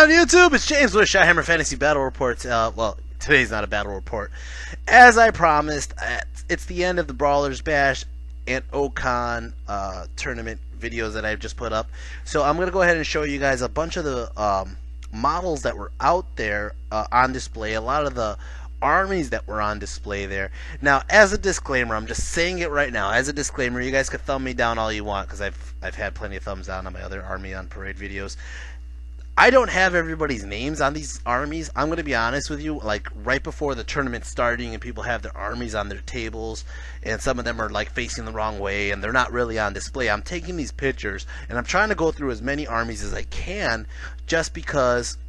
on YouTube? It's James with Shyhammer Fantasy Battle Reports. Well, today's not a battle report. As I promised, it's the end of the Brawlers Bash and Ocon tournament videos that I've just put up. So I'm going to go ahead and show you guys a bunch of the models that were out there on display. A lot of the armies that were on display there. Now, as a disclaimer, I'm just saying it right now. As a disclaimer, you guys can thumb me down all you want because I've had plenty of thumbs down on my other Army on Parade videos. I don't have everybody's names on these armies. I'm going to be honest with you, like right before the tournament starting and people have their armies on their tables and some of them are like facing the wrong way and they're not really on display. I'm taking these pictures and I'm trying to go through as many armies as I can just because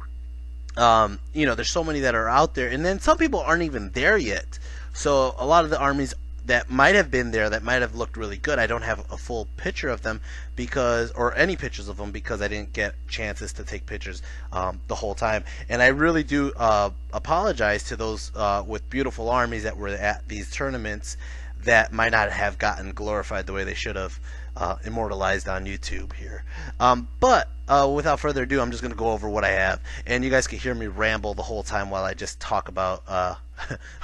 you know, there's so many that are out there, and then some people aren't even there yet. So a lot of the armies that might have been there, that might have looked really good, I don't have a full picture of them because, or any pictures of them, because I didn't get chances to take pictures the whole time. And I really do apologize to those with beautiful armies that were at these tournaments that might not have gotten glorified the way they should have, immortalized on YouTube here. But without further ado, I'm just going to go over what I have, and you guys can hear me ramble the whole time while I just talk about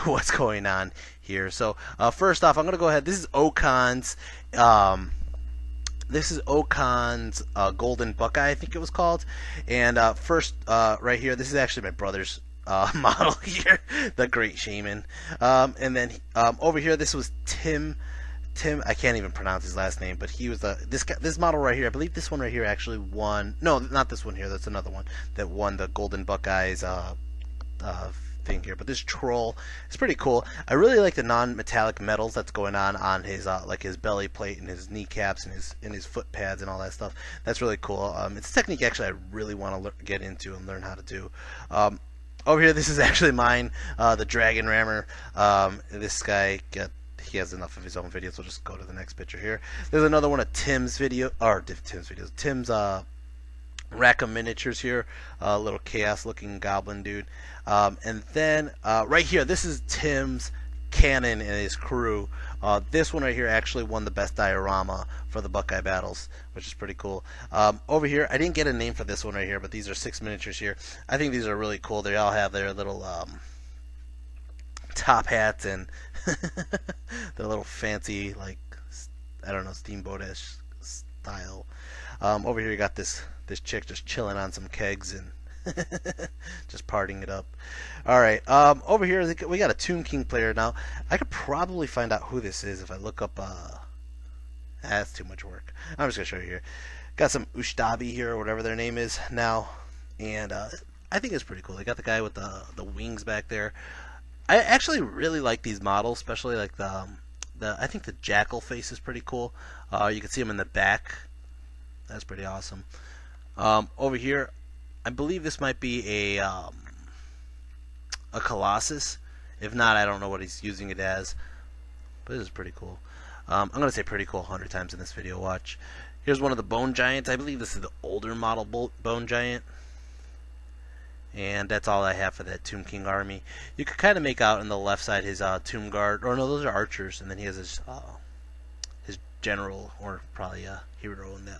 what's going on here. So first off, I'm going to go ahead. This is Ocon's. This is Ocon's Golden Buckeye, I think it was called. And first, right here, this is actually my brother's model here, the Great Shaman. And then over here, this was Tim, I can't even pronounce his last name, but he was this model right here. I believe this one right here actually won. No, not this one here. That's another one that won the Golden Buckeyes thing here. But this troll is pretty cool. I really like the non-metallic metals that's going on his like his belly plate and his kneecaps and his foot pads and all that stuff. That's really cool. It's a technique actually I really want to get into and learn how to do. Over here, this is actually mine, the Dragon Rammer. This guy he has enough of his own videos. We'll just go to the next picture here. There's another one of Tim's videos. Tim's Rackham miniatures here. Little chaos looking goblin dude. And then right here, this is Tim's cannon and his crew. This one right here actually won the best diorama for the Buckeye battles, which is pretty cool. Over here, I didn't get a name for this one right here, but these are 6 miniatures here. I think these are really cool. They all have their little top hats and their little fancy, like, I don't know, steamboat-ish style. Over here you got this chick just chilling on some kegs and just partying it up. Alright, over here we got a Tomb King player. Now, I could probably find out who this is if I look up, that's too much work. I'm just going to show you here. Got some Ustabi here, or whatever their name is now, and I think it's pretty cool. They got the guy with the wings back there. I actually really like these models, especially like I think the jackal face is pretty cool. You can see him in the back. That's pretty awesome. Over here, I believe this might be a Colossus. If not, I don't know what he's using it as. But this is pretty cool. I'm going to say pretty cool 100 times in this video. Watch. Here's one of the Bone Giants. I believe this is the older model Bone Giant. And that's all I have for that Tomb King army. You could kind of make out on the left side his Tomb Guard. Or no, those are archers. And then he has his general, or probably a hero in that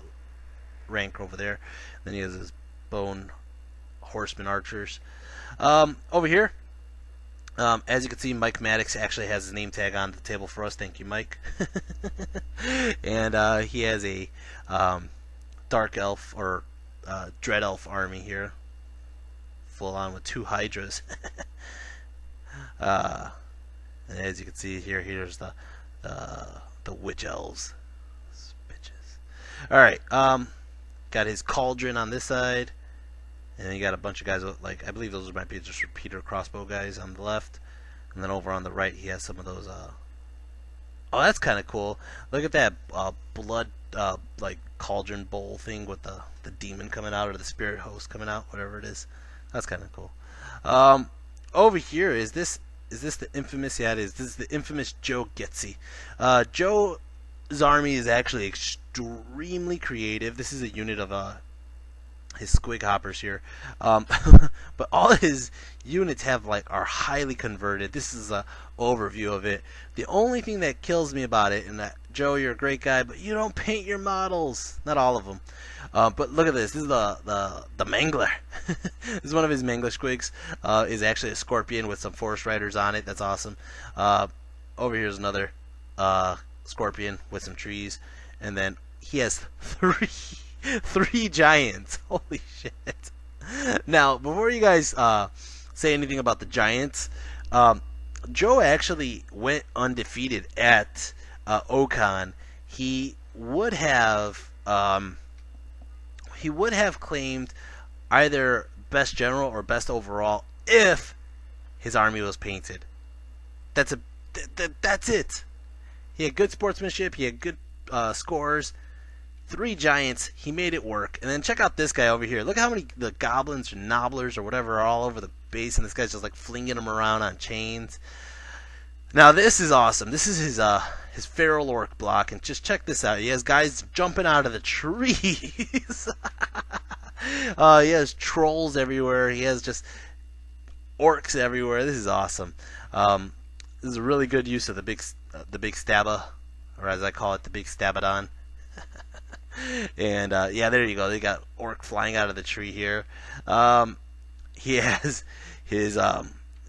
rank over there. Then he has his Bone Horseman archers. Over here, as you can see, Mike Maddox actually has his name tag on the table for us. Thank you, Mike. And he has a Dark Elf or Dread Elf army here, full on with 2 Hydras. And as you can see here, here's the Witch Elves. Bitches. All right, got his Cauldron on this side. And then you got a bunch of guys with, like, I believe those might be just repeater crossbow guys on the left. And then over on the right, he has some of those, oh, that's kind of cool. Look at that blood, like, cauldron bowl thing with the demon coming out, or the spirit host coming out, whatever it is. That's kind of cool. Over here, is this the infamous, yeah, it is. This is the infamous Joe Getsy. Joe's army is actually extremely creative. This is a unit of, his squig hoppers here, but all his units are highly converted. This is a overview of it. The only thing that kills me about it, and that, Joe, you're a great guy, but you don't paint your models. Not all of them. But look at this. This is the Mangler. This is one of his Mangler squigs. Is actually a scorpion with some forest riders on it. That's awesome. Over here is another scorpion with some trees, and then he has three giants. Holy shit! Now, before you guys say anything about the giants, Joe actually went undefeated at Okan. He would have claimed either best general or best overall if his army was painted. That's it. He had good sportsmanship. He had good scores. 3 giants. He made it work. And then check out this guy over here. Look how many the goblins or nobblers or whatever are all over the base, and this guy's just like flinging them around on chains. Now this is awesome. This is his feral orc block, and just check this out. He has guys jumping out of the trees. He has trolls everywhere. He has just orcs everywhere. This is awesome. This is a really good use of the big stabba, or as I call it, the big stabadon. And yeah, there you go. They got orc flying out of the tree here. He has his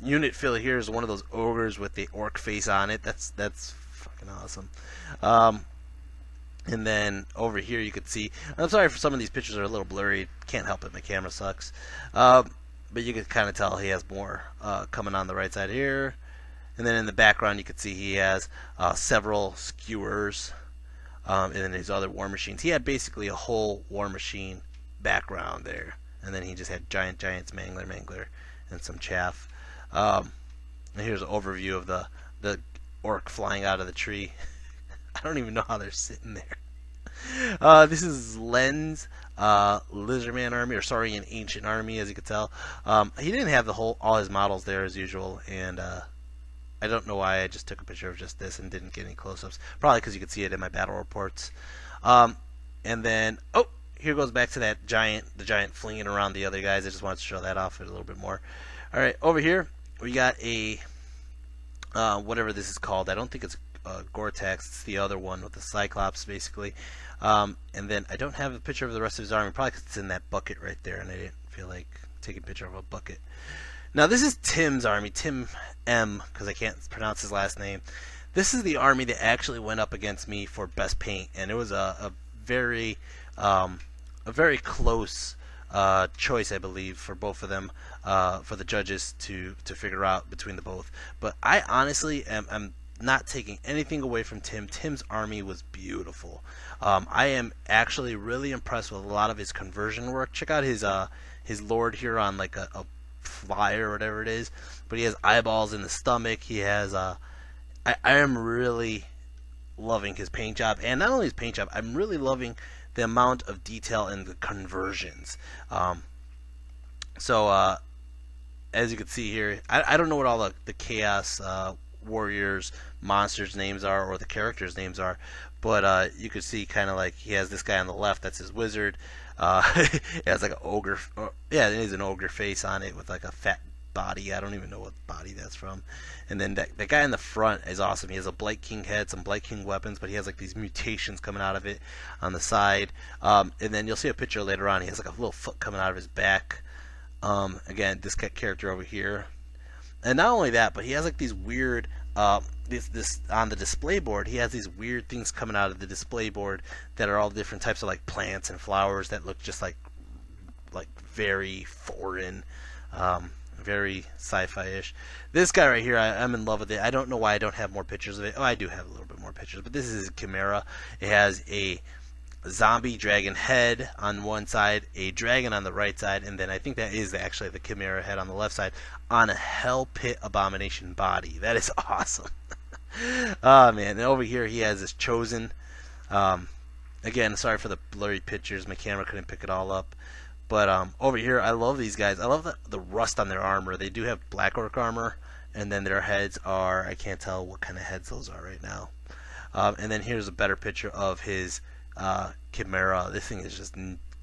unit fill here is one of those ogres with the orc face on it. That's fucking awesome. And then over here you could see, I'm sorry for some of these pictures are a little blurry. Can't help it, my camera sucks. But you can kind of tell he has more coming on the right side here. And then in the background you can see he has several skewers. And then his other war machines. He had basically a whole war machine background there. And then he just had giants, mangler, and some chaff. And here's an overview of the orc flying out of the tree. I don't even know how they're sitting there. This is Len's Lizardman army, or sorry, an ancient army, as you can tell. He didn't have all his models there as usual, and I don't know why I just took a picture of just this and didn't get any close-ups. Probably because you could see it in my battle reports. And then, oh, here goes back to that the giant flinging around the other guys. I just wanted to show that off a little bit more. All right, over here we got a whatever this is called. I don't think it's Gore-Tex. It's the other one with the Cyclops, basically. And then I don't have a picture of the rest of his army, probably because it's in that bucket right there, and I didn't feel like taking a picture of a bucket. Now this is Tim's army, Tim M, because I can't pronounce his last name. This is the army that actually went up against me for best paint, and it was a very close choice, I believe, for both of them, for the judges to figure out between the both. But I honestly am not taking anything away from Tim. Tim's army was beautiful. I am actually really impressed with a lot of his conversion work. Check out his lord here on like a fly or whatever it is, but he has eyeballs in the stomach. He has I am really loving his paint job, and not only his paint job, I'm really loving the amount of detail in the conversions. So as you can see here, I don't know what all the chaos warriors monsters names are, or the characters names are, but you could see kind of like he has this guy on the left, that's his wizard. It has like an ogre, yeah, it is an ogre face on it with like a fat body. I don't even know what body that's from. And then that guy in the front is awesome. He has a Blight King head, some Blight King weapons, but he has like these mutations coming out of it on the side. And then you'll see a picture later on. He has like a little foot coming out of his back. Again, this character over here. And not only that, but he has like these weird this on the display board. He has these weird things coming out of the display board that are all different types of like plants and flowers that look just like very foreign, very sci-fi-ish. This guy right here, I'm in love with it. I don't know why I don't have more pictures of it. Oh, I do have a little bit more pictures, but this is his Chimera. It has a zombie dragon head on one side, a dragon on the right side, and then I think that is actually the Chimera head on the left side on a Hell Pit Abomination body. That is awesome. Oh man, and over here he has this Chosen. Again, sorry for the blurry pictures, my camera couldn't pick it all up. But over here, I love these guys. I love the rust on their armor. They do have Black Orc armor, and then their heads are, I can't tell what kind of heads those are right now. And then here's a better picture of his Chimera. This thing is just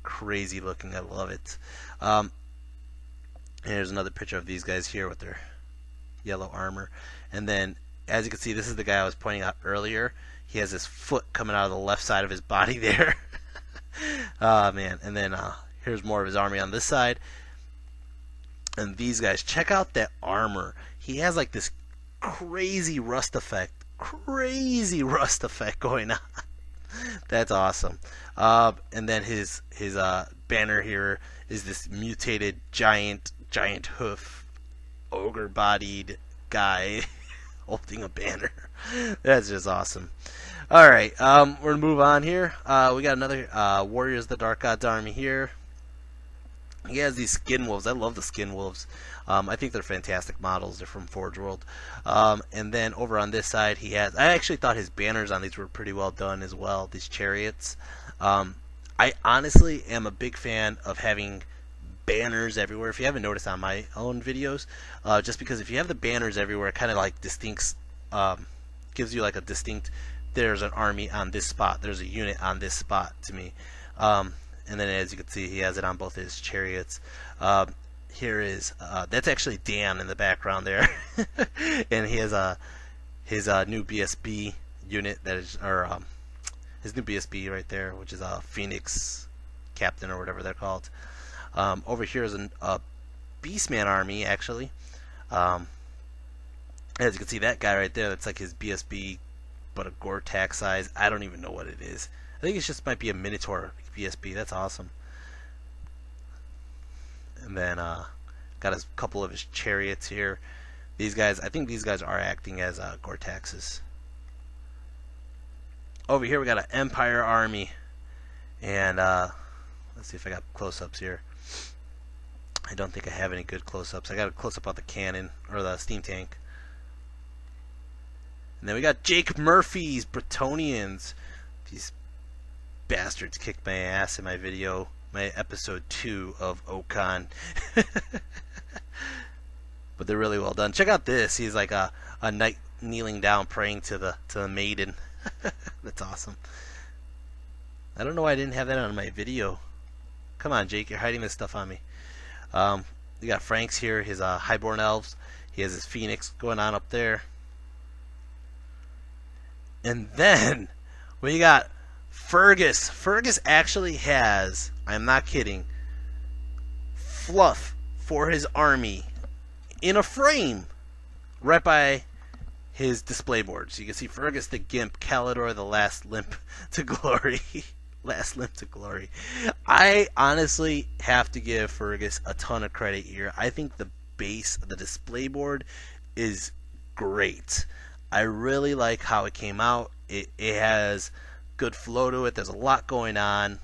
crazy looking. I love it. And here's another picture of these guys here with their yellow armor. And then, as you can see, this is the guy I was pointing out earlier. He has his foot coming out of the left side of his body there. Man. And then here's more of his army on this side. And these guys, check out that armor. He has like this crazy rust effect. Crazy rust effect going on. That's awesome. And then his banner here is this mutated giant hoof, ogre-bodied guy holding a banner. That's just awesome. All right, we're gonna move on here. We got another Warriors of the Dark Gods army here. He has these skin wolves. I love the skin wolves. I think they're fantastic models. They're from Forge World. And then over on this side, he has. I actually thought his banners on these were pretty well done as well. These chariots. I honestly am a big fan of having banners everywhere. If you haven't noticed on my own videos, just because if you have the banners everywhere, it kind of like distincts, gives you like a distinct. There's an army on this spot. There's a unit on this spot to me. And then as you can see, he has it on both his chariots. Here is that's actually Dan in the background there, and he has his new BSB unit that is, or his new BSB right there, which is a Phoenix Captain or whatever they're called. Over here is a Beastman army actually. As you can see, that guy right there, that's like his BSB, but a Gore-Tex size. I don't even know what it is. I think it just might be a Minotaur BSB. That's awesome. And then got a couple of his chariots here. These guys, I think these guys are acting as Gore-Texes. Over here we got an Empire army, and let's see if I got close-ups here. I don't think I have any good close-ups. I got a close-up on the cannon or the steam tank. And then we got Jake Murphy's Bretonians. These bastards kicked my ass in my video, my episode 2 of Okan. But they're really well done. Check out this. He's like a knight kneeling down praying to the maiden. That's awesome. I don't know why I didn't have that on my video. Come on, Jake, you're hiding this stuff on me. We got Frank's here, his highborn elves. He has his phoenix going on up there. And then we got Fergus. Fergus actually has, I'm not kidding, fluff for his army in a frame right by his display board. So you can see Fergus the Gimp, Calidor the Last Limp to Glory. Last Limp to Glory. I honestly have to give Fergus a ton of credit here. I think the base, the display board is great. I really like how it came out. It has good flow to it. There's a lot going on.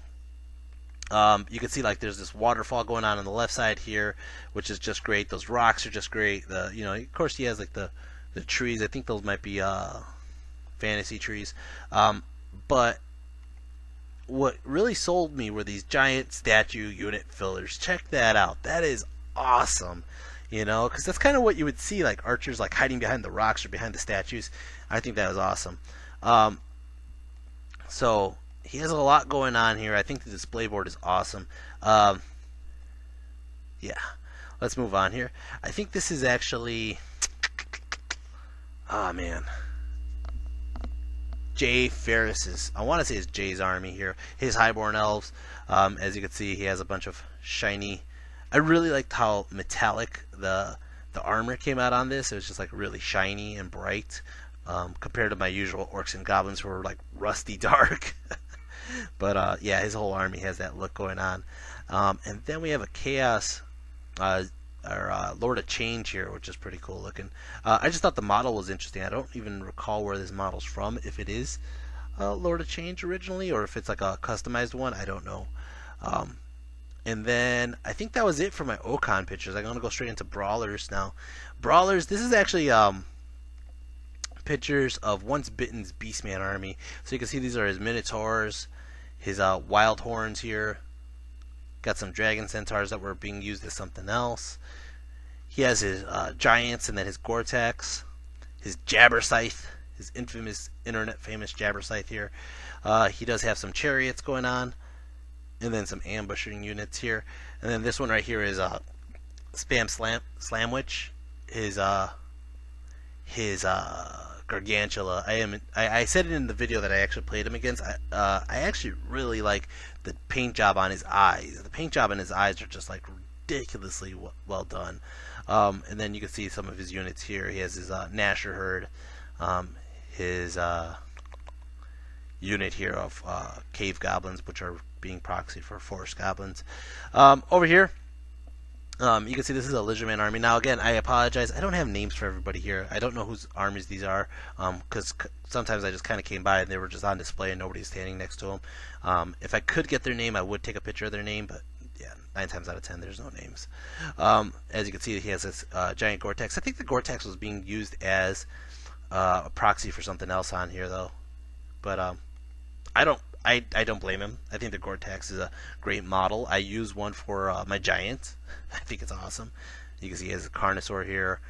You can see like there's this waterfall going on the left side here, which is just great. Those rocks are just great. Of course he has like the trees. I think those might be fantasy trees. But what really sold me were these giant statue unit fillers. Check that out. That is awesome. Because that's kind of what you would see, like archers like hiding behind the rocks or behind the statues. I think that was awesome. So he has a lot going on here. I think the display board is awesome. Yeah, let's move on here. I think this is actually, oh man, Jay Ferris's. I want to say it's Jay's army here. His highborn elves. As you can see, he has a bunch of shiny. I really liked how metallic the armor came out on this. It was just like really shiny and bright, compared to my usual orcs and goblins who are like rusty dark. But yeah, his whole army has that look going on. And then we have a chaos Lord of Change here, which is pretty cool looking. I just thought the model was interesting. I don't even recall where this model's from, if it is Lord of Change originally or if it's like a customized one. I don't know. And then I think that was it for my Okan pictures. I'm going to go straight into Brawlers now. Brawlers, this is actually pictures of Once Bitten's Beastman army. So you can see these are his Minotaurs, his Wild Horns here. Got some Dragon Centaurs that were being used as something else. He has his Giants and then his Gore-Tex, his Jabberscythe, his infamous, internet famous Jabberscythe here. He does have some chariots going on. And then some ambushing units here, and then this one right here is Spam Slamwich, his Gargantula. I said it in the video that I actually played him against. I actually really like the paint job on his eyes. The paint job on his eyes are just like ridiculously well done. And then you can see some of his units here. He has his Nasher herd, his unit here of cave goblins, which are being proxied for forest goblins. Over here, you can see this is a Lizardman army. Now again, I apologize, I don't have names for everybody here. I don't know whose armies these are, because sometimes I just kind of came by and they were just on display and nobody's standing next to them. If I could get their name, I would take a picture of their name, but yeah, 9 times out of 10 there's no names. As you can see, he has this giant Gore-Tex. I think the Gore-Tex was being used as a proxy for something else on here though, but I don't blame him. I think the Gore-Tex is a great model. I use one for my giant. I think it's awesome. You can see he has a Carnosaur here,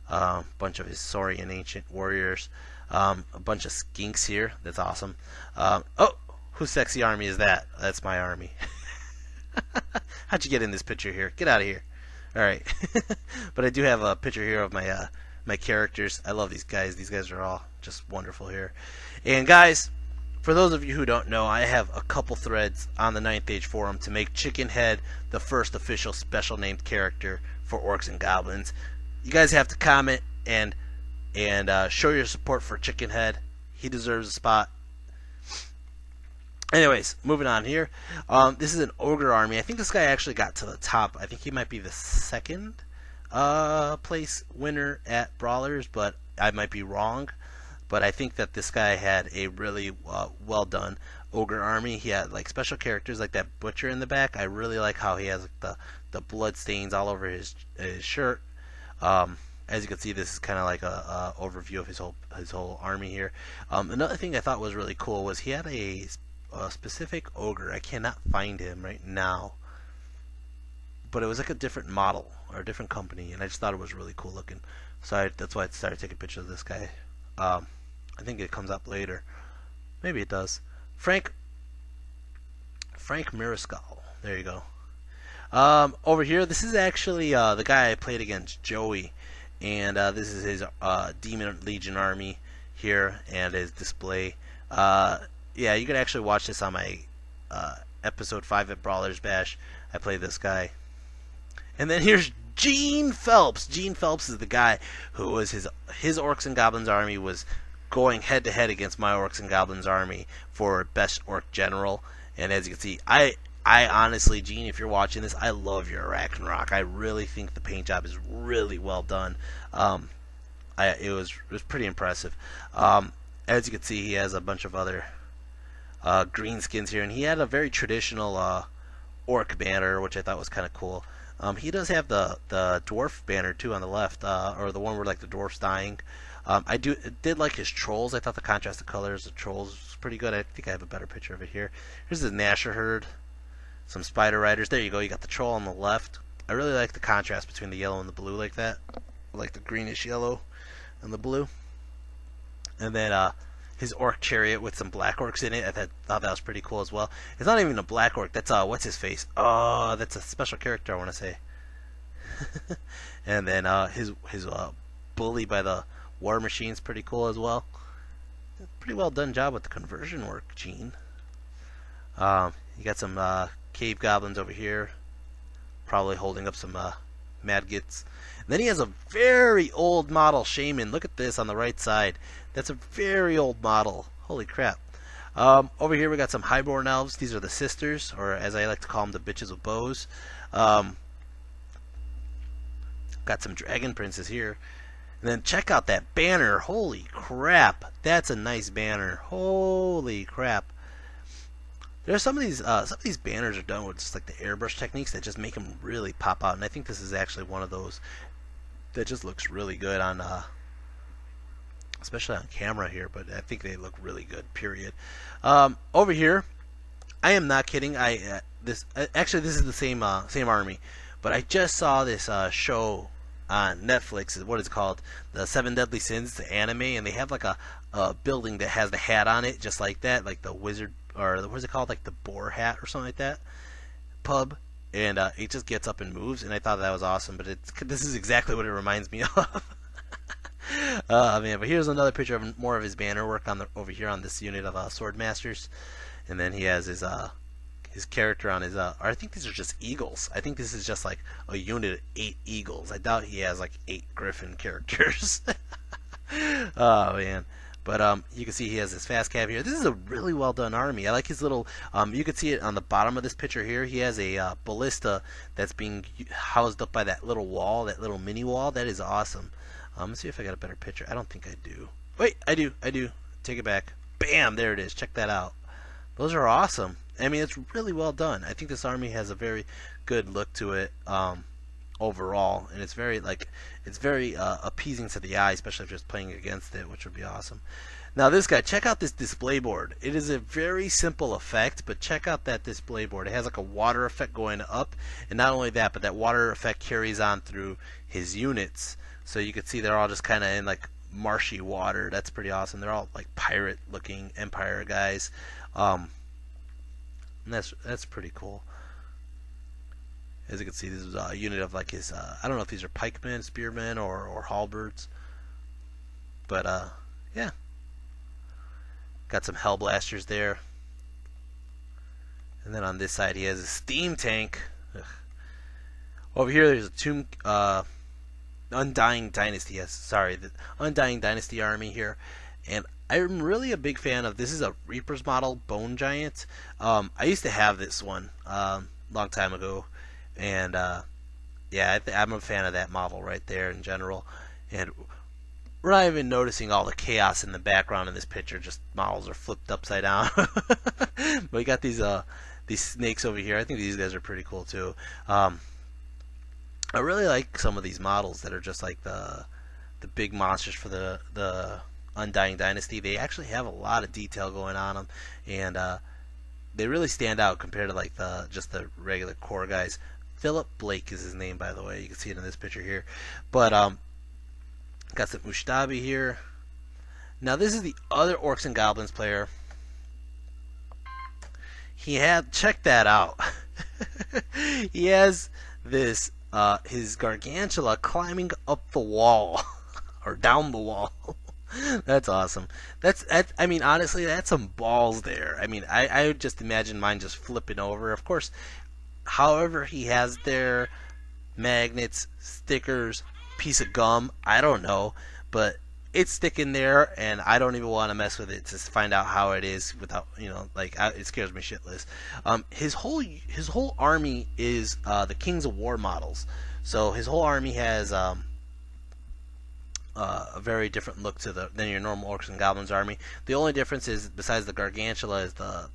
a bunch of his Saurian ancient warriors, a bunch of skinks here. That's awesome. Oh, whose sexy army is that? That's my army. How'd you get in this picture here? Get out of here. All right. But I do have a picture here of my my characters. I love these guys. These guys are all just wonderful here. And guys, for those of you who don't know, I have a couple threads on the 9th Age forum to make Chicken Head the first official special named character for Orcs and Goblins. You guys have to comment and show your support for Chicken Head. He deserves a spot. Anyways, moving on here. This is an Ogre army. I think this guy actually got to the top. I think he might be the second place winner at Brawlers, but I might be wrong. But I think that this guy had a really well done Ogre army. He had like special characters like that Butcher in the back. I really like how he has like, the blood stains all over his shirt. As you can see, this is kind of like a overview of his whole army here. Another thing I thought was really cool was he had a specific Ogre. I cannot find him right now, but it was like a different model or a different company, and I just thought it was really cool looking. So that's why I started taking pictures of this guy. I think it comes up later. Maybe it does. Frank Miriscal. There you go. Over here, this is actually the guy I played against, Joey, and this is his Demon Legion army here and his display. Yeah, you can actually watch this on my episode 5 at Brawlers Bash. I played this guy. And then here's Gene Phelps. Gene Phelps is the guy who was his Orcs and Goblins army was going head to head against my Orcs and Goblins army for best Orc General. And as you can see, I honestly, Gene, if you're watching this, I love your Ragnarok. I really think the paint job is really well done. It was pretty impressive. As you can see, he has a bunch of other greenskins here, and he had a very traditional Orc banner, which I thought was kind of cool. He does have the dwarf banner too on the left, or the one where like the dwarf's dying. I did like his trolls. I thought the contrast of colors of trolls was pretty good. I think I have a better picture of it here. Here's the Nasher herd, some spider riders. There you go. You got the troll on the left. I really like the contrast between the yellow and the blue like that. I like the greenish yellow and the blue. And then his orc chariot with some black orcs in it. I thought that was pretty cool as well. It's not even a black orc. That's what's his face? Oh, that's a special character, I want to say. And then his bully by the war machine's pretty cool as well. Pretty well done job with the conversion work, Gene. You got some cave goblins over here, probably holding up some madgets. And then he has a very old model shaman. Look at this on the right side. That's a very old model. Holy crap. Over here we got some highborn elves. These are the sisters, or as I like to call them, the bitches with bows. Got some dragon princes here. And then check out that banner. Holy crap. That's a nice banner. Holy crap. There's some of these banners are done with just like the airbrush techniques that just make them really pop out. And I think this is actually one of those that just looks really good on especially on camera here, but I think they look really good, period. Over here, I am not kidding. Actually this is the same army, but I just saw this show on Netflix. What is it called? The 7 Deadly Sins, the anime, and they have like a building that has the hat on it, just like that, like the wizard, or what is it called, like the boar hat or something like that, pub, and it just gets up and moves, and I thought that was awesome. But this is exactly what it reminds me of. Man, but here's another picture of more of his banner work over here on this unit of Sword Masters, and then he has his his character on his or I think these are just eagles. I think this is just like a unit of 8 eagles. I doubt he has like 8 griffin characters. Oh man. But you can see he has his fast cab here. This is a really well done army. I like his little. You can see it on the bottom of this picture here. He has a ballista that's being housed up by that little wall, that little mini wall. That is awesome. Let's see if I got a better picture. I don't think I do. Wait, I do. I do. Take it back. Bam! There it is. Check that out. Those are awesome. I mean, it's really well done. I think this army has a very good look to it. Overall, and it's very appeasing to the eye, especially if you're just playing against it, which would be awesome. Now this guy, check out this display board. It is a very simple effect, but check out that display board. It has like a water effect going up, and not only that, but that water effect carries on through his units. So you can see they're all just kind of in like marshy water. That's pretty awesome. They're all like pirate looking Empire guys. And that's pretty cool. As you can see, this is a unit of like his, I don't know if these are pikemen, spearmen, or halberds. But, yeah. Got some hellblasters there. And then on this side, he has a steam tank. Ugh. Over here, there's a tomb, Undying Dynasty, yes, sorry, the Undying Dynasty army here. And I'm really a big fan of, this is a Reaper's model, Bone Giant. I used to have this one, long time ago. And yeah, I'm a fan of that model right there in general. And we're not even noticing all the chaos in the background in this picture. Just models are flipped upside down. But we got these snakes over here. I think these guys are pretty cool too. I really like some of these models that are just like the big monsters for the Undying Dynasty. They actually have a lot of detail going on them, and they really stand out compared to like just the regular core guys. Philip Blake is his name, by the way. You can see it in this picture here. But got some Ustabi here. Now this is the other Orcs and Goblins player. He had, check that out. He has this his Gargantula climbing up the wall or down the wall. That's awesome. I mean, honestly, that's some balls there. I mean, I would just imagine mine just flipping over. Of course, however he has their magnets, stickers, piece of gum, I don't know, but it's sticking there, and I don't even want to mess with it to find out how it is without, you know, like, it scares me shitless. His whole army is the Kings of War models. So his whole army has a very different look to than your normal Orcs and Goblins army. The only difference is, besides the Gargantula, is the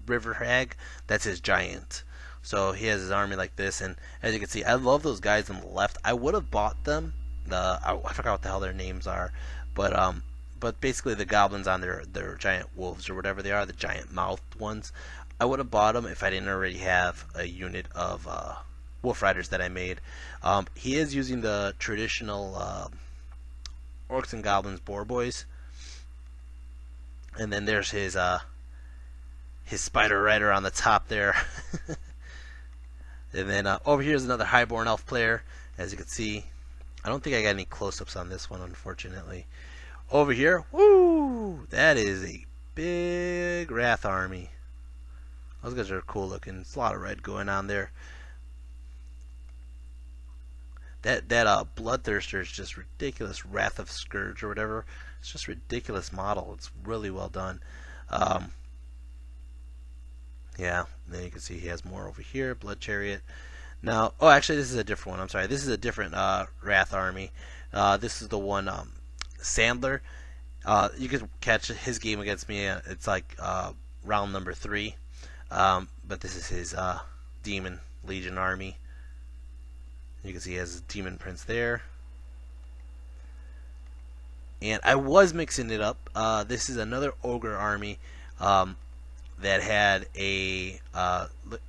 River Hag. That's his giant. So he has his army like this, and as you can see, I love those guys on the left. I would have bought them. I forgot what the hell their names are, but basically the goblins on their giant wolves or whatever they are, the giant mouthed ones. I would have bought them if I didn't already have a unit of Wolf Riders that I made. He is using the traditional Orcs and Goblins Boar Boys, and then there's his Spider Rider on the top there. And then over here is another Highborn Elf player. As you can see, I don't think I got any close-ups on this one, unfortunately. Over here, woo! That is a big Wrath army. Those guys are cool looking. It's a lot of red going on there. That Bloodthirster is just ridiculous. Wrath of Scourge or whatever. It's just ridiculous model. It's really well done. Yeah, and then you can see he has more over here. Blood Chariot. Now, oh, actually, this is a different one. I'm sorry. This is a different Wrath army. This is the one, Sandler. You can catch his game against me. It's like round number 3. But this is his Demon Legion army. You can see he has his Demon Prince there. And I was mixing it up. This is another Ogre army that had a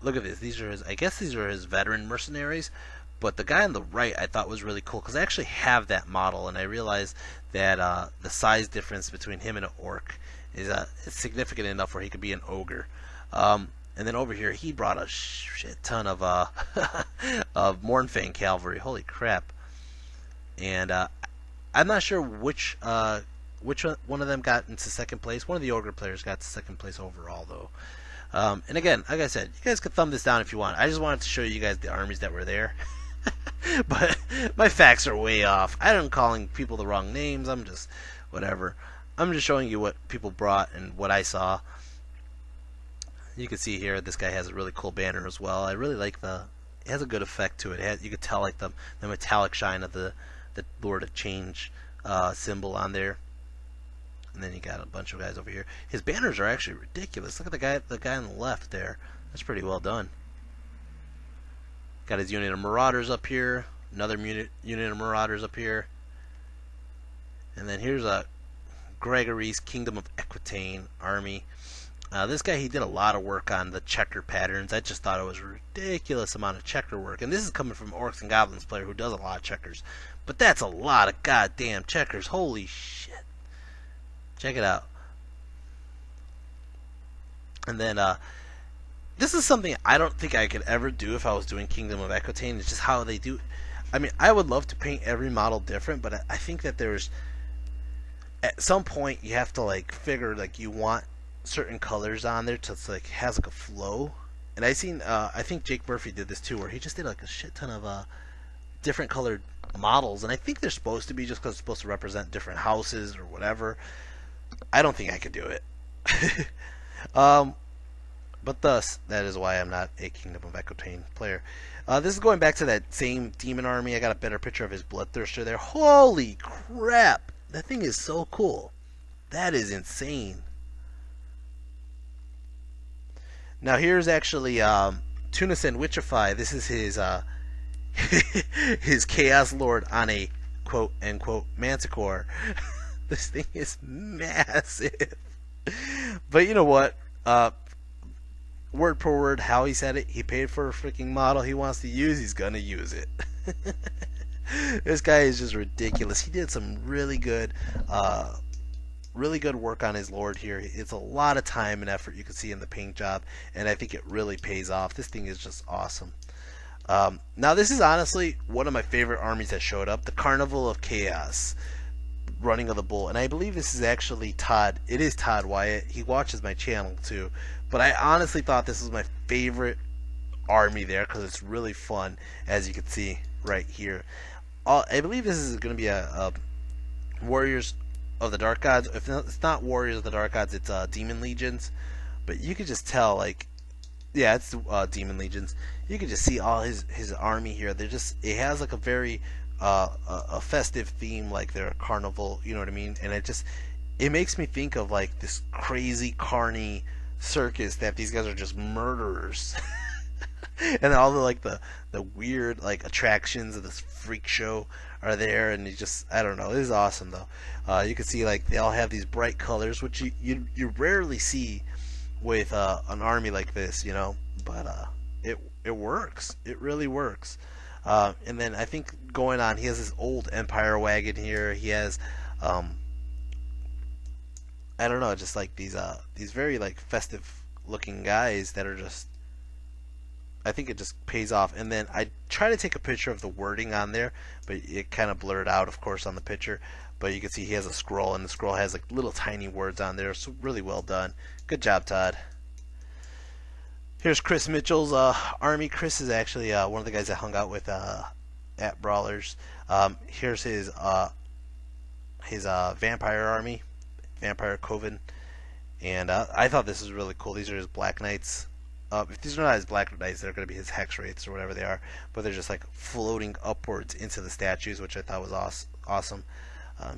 look at this. These are his. I guess these are his veteran mercenaries. But the guy on the right I thought was really cool because I actually have that model, and I realized that the size difference between him and an orc is significant enough where he could be an ogre. And then over here, he brought a shit ton of of Mournfang cavalry. Holy crap! And I'm not sure which one of them got into second place. One of the ogre players got to second place overall, though. And again, like I said, you guys can thumb this down if you want. I just wanted to show you guys the armies that were there. But my facts are way off. I am calling people the wrong names. I'm just whatever. I'm just showing you what people brought and what I saw. You can see here this guy has a really cool banner as well. I really like it has a good effect to it. You could tell like the metallic shine of the Lord of Change symbol on there. And then you got a bunch of guys over here. His banners are actually ridiculous. Look at the guy on the left there. That's pretty well done. Got his unit of Marauders up here. Another unit of Marauders up here. And then here's a Gregory's Kingdom of Aquitaine army. This guy, he did a lot of work on the checker patterns. I just thought it was a ridiculous amount of checker work. And this is coming from Orcs and Goblins player who does a lot of checkers. But that's a lot of goddamn checkers. Holy shit. Check it out. And then this is something I don't think I could ever do if I was doing Kingdom of Aquitaine. It's just how they do. I mean, I would love to paint every model different, but I think that there's at some point you have to like figure like you want certain colors on there to like has like a flow. And I think Jake Murphy did this too, where he just did like a shit ton of different colored models, and I think they're supposed to be just because it's supposed to represent different houses or whatever. I don't think I could do it. But thus, that is why I'm not a Kingdom of Aquitaine player. This is going back to that same demon army. I got a better picture of his Bloodthirster there. Holy crap! That thing is so cool. That is insane. Now here's actually Tunis and Witchify. This is his his Chaos Lord on a quote-unquote Manticore. This thing is massive. But you know what? Word per word, how he said it. He paid for a freaking model he wants to use. He's gonna use it. This guy is just ridiculous. He did some really good work on his Lord here. It's a lot of time and effort you can see in the paint job, and I think it really pays off. This thing is just awesome. Now this is honestly one of my favorite armies that showed up, the Carnival of Chaos, Running of the Bull, and I believe this is actually Todd. It is Todd Wyatt. He watches my channel too, but I honestly thought this was my favorite army there because it's really fun, as you can see right here. I believe this is going to be a Warriors of the Dark Gods. If it's not Warriors of the Dark Gods, it's Demon Legions. But you could just tell, like, yeah, it's Demon Legions. You can just see all his army here. It has like a very a festive theme, like they're a carnival. You know what I mean? And it makes me think of like this crazy carny circus that these guys are just murderers. And all the weird like attractions of this freak show are there, and I don't know. This is awesome though. You can see like they all have these bright colors, which you rarely see with an army like this, you know. But it works. It really works. And then I think going on, he has this old Empire wagon here. He has I don't know, just like these very like festive looking guys that are just, I think it just pays off. And then I try to take a picture of the wording on there, but it kind of blurred out, of course, on the picture. But you can see he has a scroll, and the scroll has like little tiny words on there. So really well done. Good job, Todd. Here's Chris Mitchell's army. Chris is actually one of the guys I hung out with at Brawlers. Here's his vampire army, Vampire Coven, and I thought this was really cool. These are his Black Knights. If these are not his Black Knights, they're going to be his Hex Wraiths or whatever they are, but they're just like floating upwards into the statues, which I thought was awesome.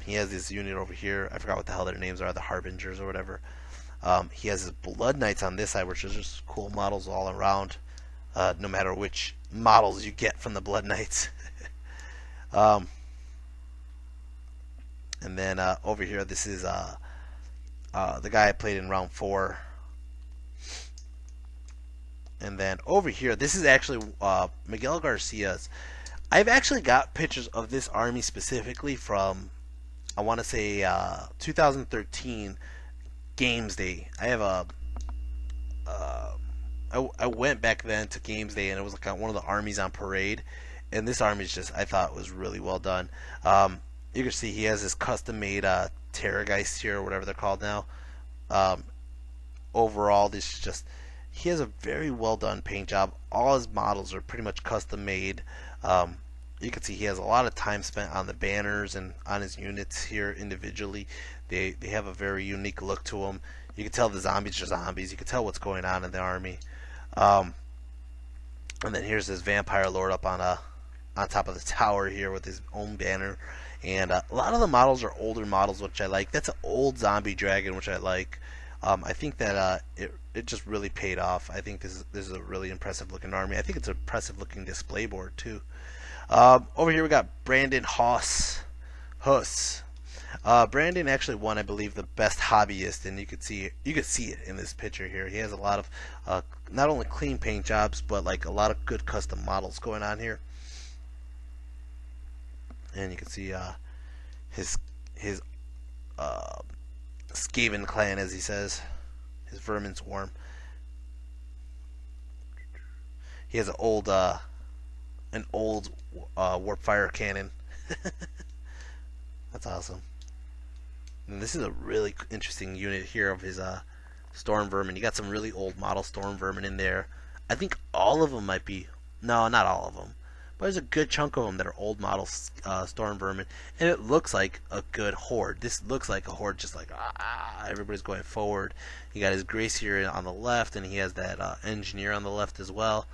He has this unit over here. I forgot what the hell their names are, the Harbingers or whatever. He has his Blood Knights on this side, which is just cool models all around, no matter which models you get from the Blood Knights. And then over here, this is the guy I played in round 4. And then over here, this is actually Miguel Garcia's. I've actually got pictures of this army specifically from, I want to say, 2013 Games Day. I have I went back then to Games Day, and it was like one of the armies on parade. And this army is just, I thought, was really well done. You can see he has this custom-made Terrorgeist here, or whatever they're called now. Overall, this is just, he has a very well done paint job. All his models are pretty much custom made. You can see he has a lot of time spent on the banners and on his units here individually. They have a very unique look to them. You can tell the zombies are zombies. You can tell what's going on in the army. And then here's this vampire lord up on top of the tower here with his own banner. And a lot of the models are older models, which I like. That's an old zombie dragon, which I like. I think that it just really paid off. I think this is a really impressive looking army. I think it's an impressive looking display board too. Over here we got Brandon Huss. Brandon actually won, I believe, the best hobbyist, and you could see it in this picture here. He has a lot of not only clean paint jobs, but like a lot of good custom models going on here. And you can see his Skaven clan, as he says, his vermin swarm. He has an old warp fire cannon. That's awesome. And this is a really interesting unit here of his storm vermin. You got some really old model storm vermin in there. I think all of them might be, no, not all of them, but there's a good chunk of them that are old model storm vermin, and it looks like a good horde. This looks like a horde, just like everybody's going forward. You got his Grace here on the left, and he has that engineer on the left as well.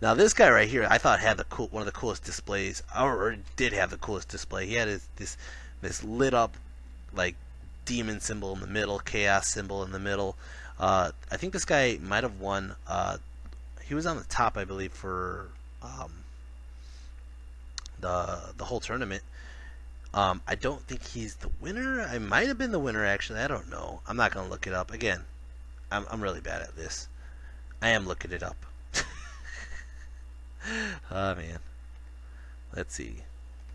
Now this guy right here, I thought had one of the coolest displays, or did have the coolest display. He had this lit up like demon symbol in the middle, chaos symbol in the middle. I think this guy might have won. He was on the top, I believe, for the whole tournament. I don't think he's the winner. I might have been the winner, actually. I don't know. I'm not gonna look it up again. I'm really bad at this. I am looking it up. Oh man. Let's see.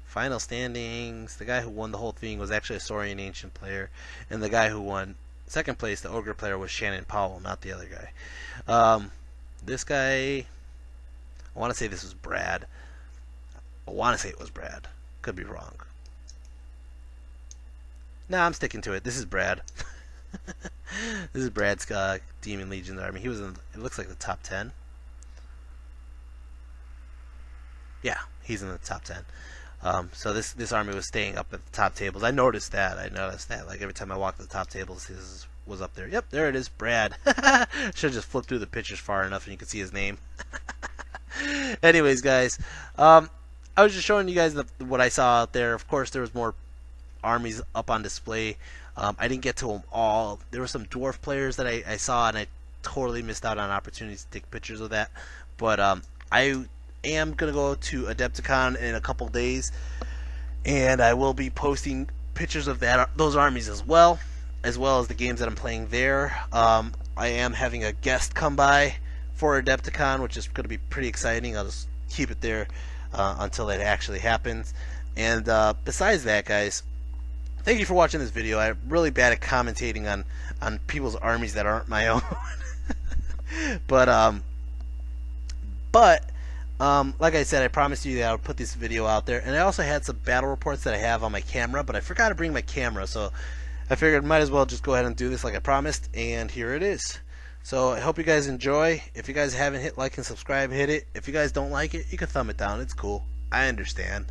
Final standings. The guy who won the whole thing was actually a Saurian Ancient player, and the guy who won second place, the Ogre player, was Shannon Powell, not the other guy. This guy, I want to say this was Brad. I want to say it was Brad. Could be wrong. Nah, I'm sticking to it. This is Brad. This is Brad's Demon Legion army. He was in, it looks like, the top 10. Yeah, he's in the top 10. So this army was staying up at the top tables. I noticed that. Like every time I walked the top tables, his was up there. Yep, there it is, Brad. Should have just flipped through the pictures far enough and you could see his name. Anyways, guys, I was just showing you guys what I saw out there. Of course, there was more armies up on display. I didn't get to them all. There were some dwarf players that I saw, and I totally missed out on opportunities to take pictures of that. But I am going to go to Adepticon in a couple days, and I will be posting pictures of those armies as well as the games that I'm playing there. I am having a guest come by for Adepticon, which is going to be pretty exciting. I'll just keep it there until it actually happens. And besides that, guys, thank you for watching this video. I'm really bad at commentating on people's armies that aren't my own. But like I said, I promised you that I would put this video out there, and I also had some battle reports that I have on my camera, but I forgot to bring my camera, so I figured might as well just go ahead and do this like I promised, and here it is. So I hope you guys enjoy. If you guys haven't hit like and subscribe, hit it. If you guys don't like it, you can thumb it down. It's cool. I understand.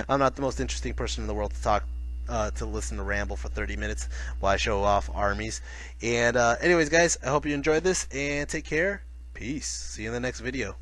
I'm not the most interesting person in the world to talk to listen to ramble for 30 minutes while I show off armies. And anyways, guys, I hope you enjoyed this, and take care. Peace. See you in the next video.